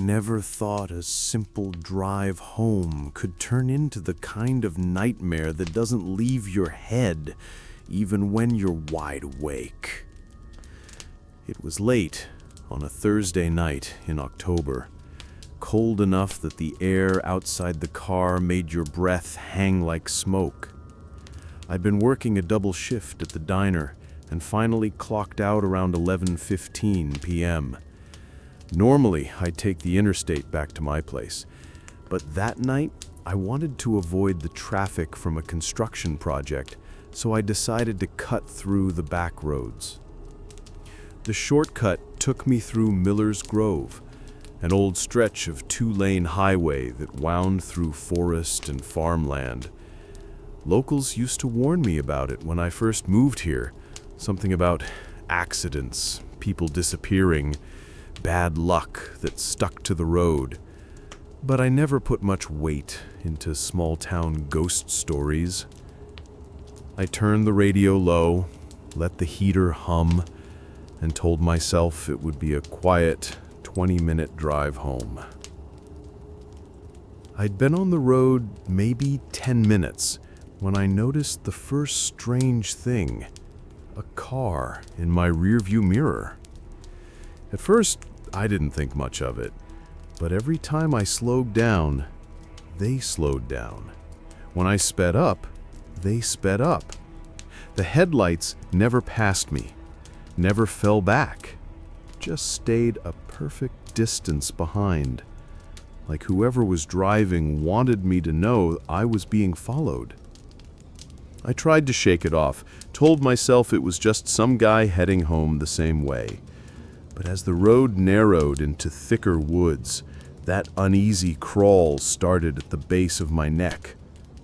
never thought a simple drive home could turn into the kind of nightmare that doesn't leave your head even when you're wide awake. It was late on a Thursday night in October, cold enough that the air outside the car made your breath hang like smoke. I'd been working a double shift at the diner and finally clocked out around 11:15 p.m. Normally, I'd take the interstate back to my place, but that night I wanted to avoid the traffic from a construction project, so I decided to cut through the back roads. The shortcut took me through Miller's Grove, an old stretch of two-lane highway that wound through forest and farmland. Locals used to warn me about it when I first moved here, something about accidents, people disappearing, bad luck that stuck to the road. But I never put much weight into small-town ghost stories. I turned the radio low, let the heater hum, and told myself it would be a quiet 20-minute drive home. I'd been on the road maybe 10 minutes when I noticed the first strange thing: a car in my rearview mirror. At first, I didn't think much of it, but every time I slowed down, they slowed down. When I sped up, they sped up. The headlights never passed me, never fell back, just stayed a perfect distance behind, like whoever was driving wanted me to know I was being followed. I tried to shake it off, told myself it was just some guy heading home the same way. But as the road narrowed into thicker woods, that uneasy crawl started at the base of my neck,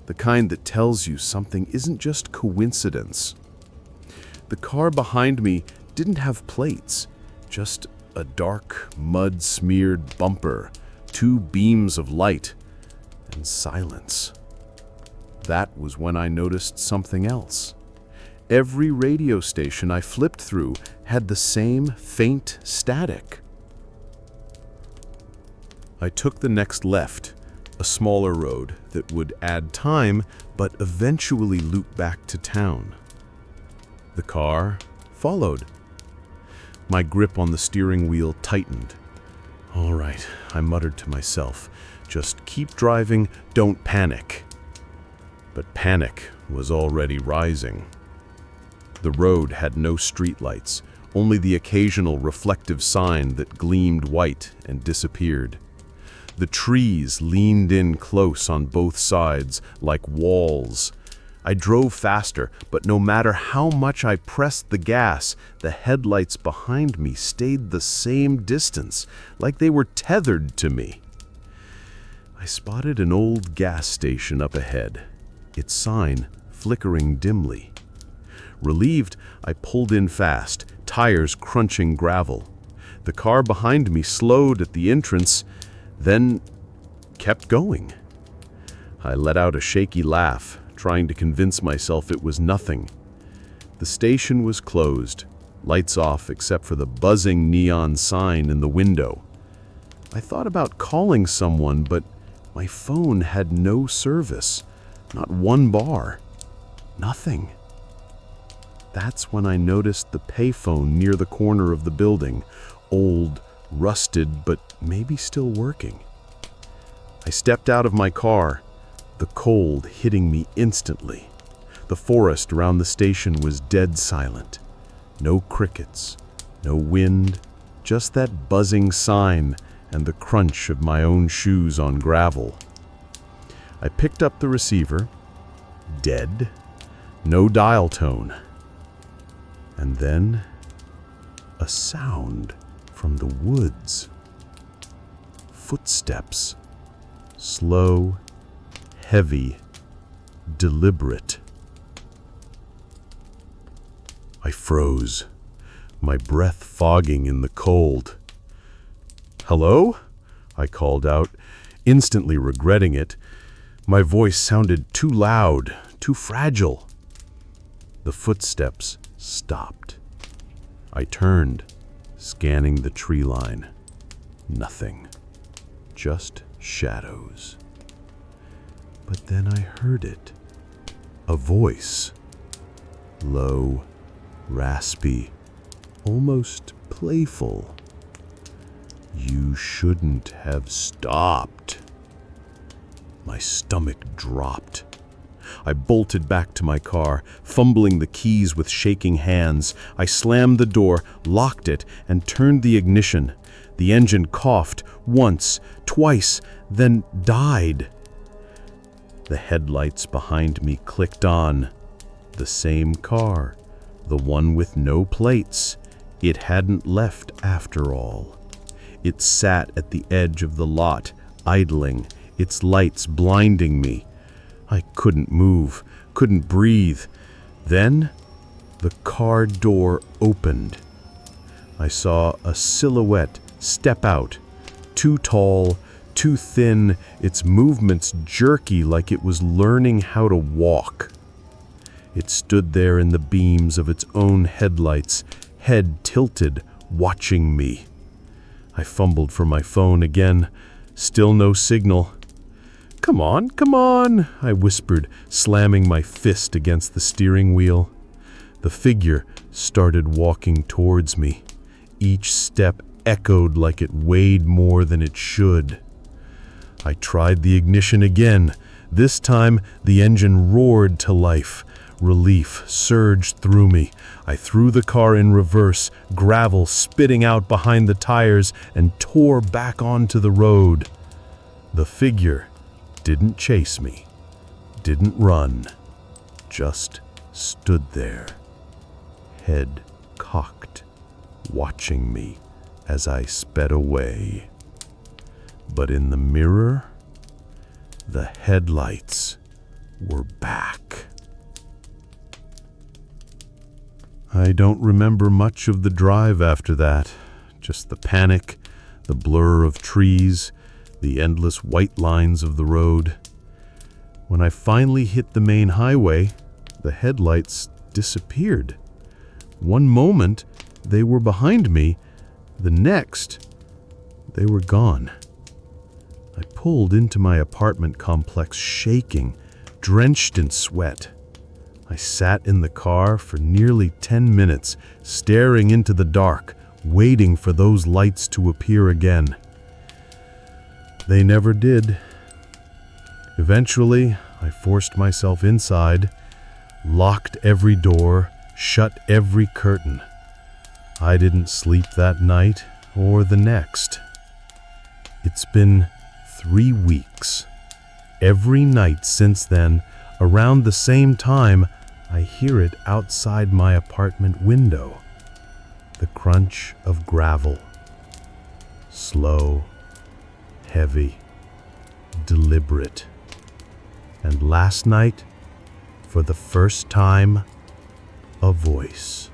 the kind that tells you something isn't just coincidence. The car behind me didn't have plates, just a dark, mud-smeared bumper, two beams of light, and silence. That was when I noticed something else. Every radio station I flipped through had the same faint static. I took the next left, a smaller road that would add time but eventually loop back to town. The car followed. My grip on the steering wheel tightened. "All right," I muttered to myself, "just keep driving, don't panic." But panic was already rising. The road had no streetlights, only the occasional reflective sign that gleamed white and disappeared. The trees leaned in close on both sides, like walls. I drove faster, but no matter how much I pressed the gas, the headlights behind me stayed the same distance, like they were tethered to me. I spotted an old gas station up ahead, its sign flickering dimly. Relieved, I pulled in fast, tires crunching gravel. The car behind me slowed at the entrance, then kept going. I let out a shaky laugh, trying to convince myself it was nothing. The station was closed, lights off except for the buzzing neon sign in the window. I thought about calling someone, but my phone had no service, not one bar, nothing. That's when I noticed the payphone near the corner of the building, old, rusted, but maybe still working. I stepped out of my car, the cold hitting me instantly. The forest around the station was dead silent. No crickets, no wind, just that buzzing sign and the crunch of my own shoes on gravel. I picked up the receiver. Dead. No dial tone. And then a sound from the woods. Footsteps. Slow, heavy, deliberate. I froze, my breath fogging in the cold. "Hello?" I called out, instantly regretting it. My voice sounded too loud, too fragile. The footsteps stopped. I turned, scanning the tree line. Nothing. just shadows. But then I heard it. A voice. Low, raspy, almost playful. You shouldn't have stopped. My stomach dropped. I bolted back to my car, fumbling the keys with shaking hands. I slammed the door, locked it, and turned the ignition. The engine coughed once, twice, then died. The headlights behind me clicked on. The same car, the one with no plates. It hadn't left after all. It sat at the edge of the lot, idling, its lights blinding me. I couldn't move, couldn't breathe. Then, the car door opened. I saw a silhouette step out, too tall, too thin, its movements jerky like it was learning how to walk. It stood there in the beams of its own headlights, head tilted, watching me. I fumbled for my phone again. Still no signal. Come on, I whispered, slamming my fist against the steering wheel. The figure started walking towards me. Each step echoed like it weighed more than it should. I tried the ignition again. This time, the engine roared to life. Relief surged through me. I threw the car in reverse, gravel spitting out behind the tires, and tore back onto the road. The figure didn't chase me, didn't run, just stood there, head cocked, watching me as I sped away. But in the mirror, the headlights were back. I don't remember much of the drive after that, just the panic, the blur of trees, the endless white lines of the road. When I finally hit the main highway, the headlights disappeared. One moment, they were behind me. The next, they were gone. I pulled into my apartment complex shaking, drenched in sweat. I sat in the car for nearly 10 minutes, staring into the dark, waiting for those lights to appear again. They never did. Eventually, I forced myself inside, locked every door, shut every curtain. I didn't sleep that night or the next. It's been 3 weeks. Every night since then, around the same time, I hear it outside my apartment window. The crunch of gravel. Slow, heavy, deliberate. And last night, for the first time, a voice.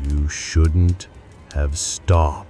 You shouldn't have stopped.